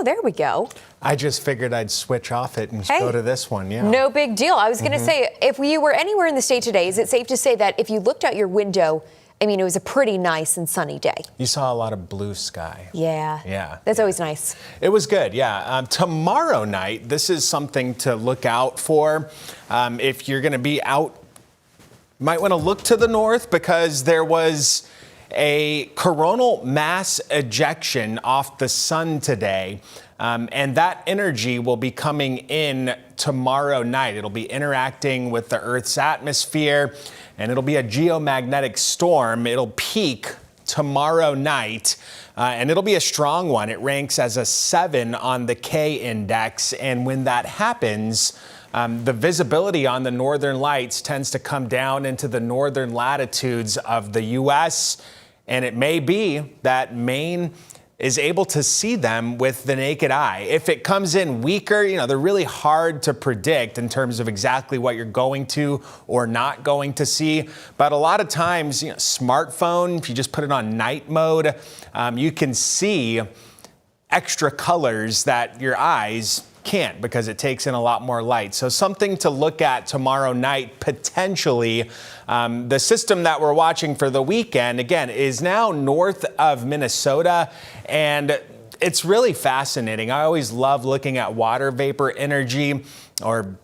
Oh, there we go. I just figured I'd switch off it and go to this one. Yeah. No big deal. I was going to say, if you were anywhere in the state today, is it safe to say that if you looked out your window, I mean, it was a pretty nice and sunny day? You saw a lot of blue sky. Yeah. Yeah. That's always nice. It was good, yeah. Tomorrow night, this is something to look out for. If you're going to be out, you might want to look to the north because there was a coronal mass ejection off the sun today. And that energy will be coming in tomorrow night. It'll be interacting with the Earth's atmosphere, and it'll be a geomagnetic storm. It'll peak tomorrow night, and it'll be a strong one. It ranks as a 7 on the K index, and when that happens, the visibility on the northern lights tends to come down into the northern latitudes of the U.S., and it may be that Maine is able to see them with the naked eye. If it comes in weaker, they're really hard to predict in terms of exactly what you're going to or not going to see. But a lot of times, smartphone, if you just put it on night mode, you can see extra colors that your eyes can't because it takes in a lot more light. So something to look at tomorrow night, potentially. The system that we're watching for the weekend, again, is now north of Minnesota, and it's really fascinating. I always love looking at water vapor energy or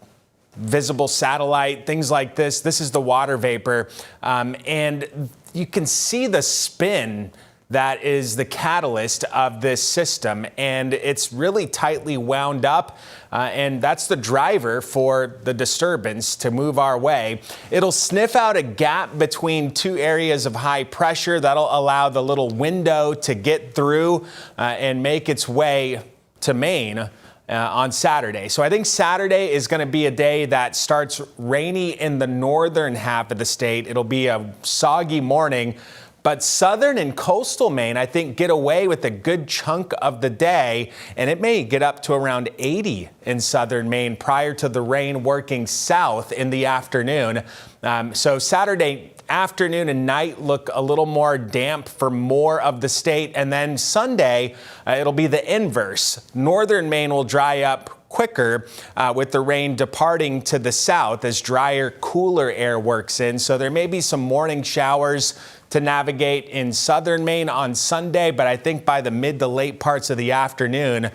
visible satellite, things like this. This is the water vapor, and you can see the spin that is the catalyst of this system, and it's really tightly wound up, and that's the driver for the disturbance to move our way. It'll sniff out a gap between two areas of high pressure that'll allow the little window to get through and make its way to Maine on Saturday. So I think Saturday is going to be a day that starts rainy in the northern half of the state. It'll be a soggy morning. But southern and coastal Maine, I think, get away with a good chunk of the day, and it may get up to around 80 in southern Maine prior to the rain working south in the afternoon. So Saturday afternoon and night look a little more damp for more of the state, and then Sunday, it'll be the inverse. Northern Maine will dry up quicker with the rain departing to the south as drier, cooler air works in. So there may be some morning showers to navigate in southern Maine on Sunday, but I think by the mid to late parts of the afternoon,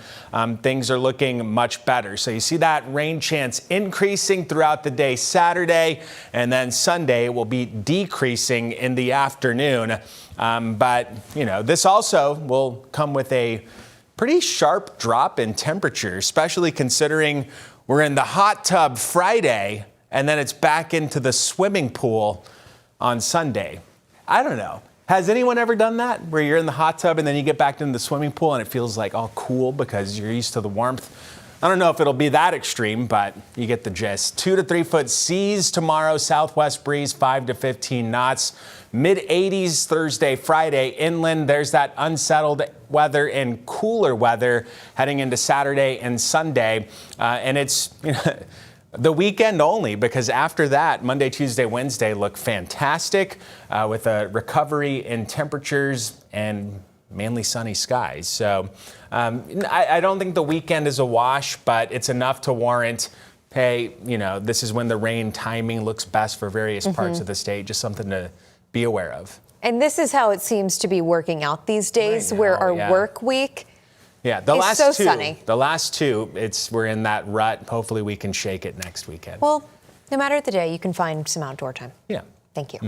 things are looking much better. So you see that rain chance increasing throughout the day Saturday, and then Sunday will be decreasing in the afternoon. But this also will come with a pretty sharp drop in temperature, especially considering we're in the hot tub Friday, and then it's back into the swimming pool on Sunday. I don't know. Has anyone ever done that where you're in the hot tub and then you get back into the swimming pool and it feels like all cool because you're used to the warmth? I don't know if it'll be that extreme, but you get the gist. 2 to 3 foot seas tomorrow, southwest breeze 5 to 15 knots, mid 80s Thursday, Friday. Inland, there's that unsettled weather and cooler weather heading into Saturday and Sunday. And it's, the weekend only, because after that, Monday, Tuesday, Wednesday look fantastic with a recovery in temperatures and mainly sunny skies. So I don't think the weekend is a wash, but it's enough to warrant, hey, this is when the rain timing looks best for various parts of the state. Just something to be aware of. And this is how it seems to be working out these days, right now, where our work week the last so two, sunny. The last two, we're in that rut. Hopefully we can shake it next weekend. Well, no matter the day, you can find some outdoor time. Yeah. Thank you.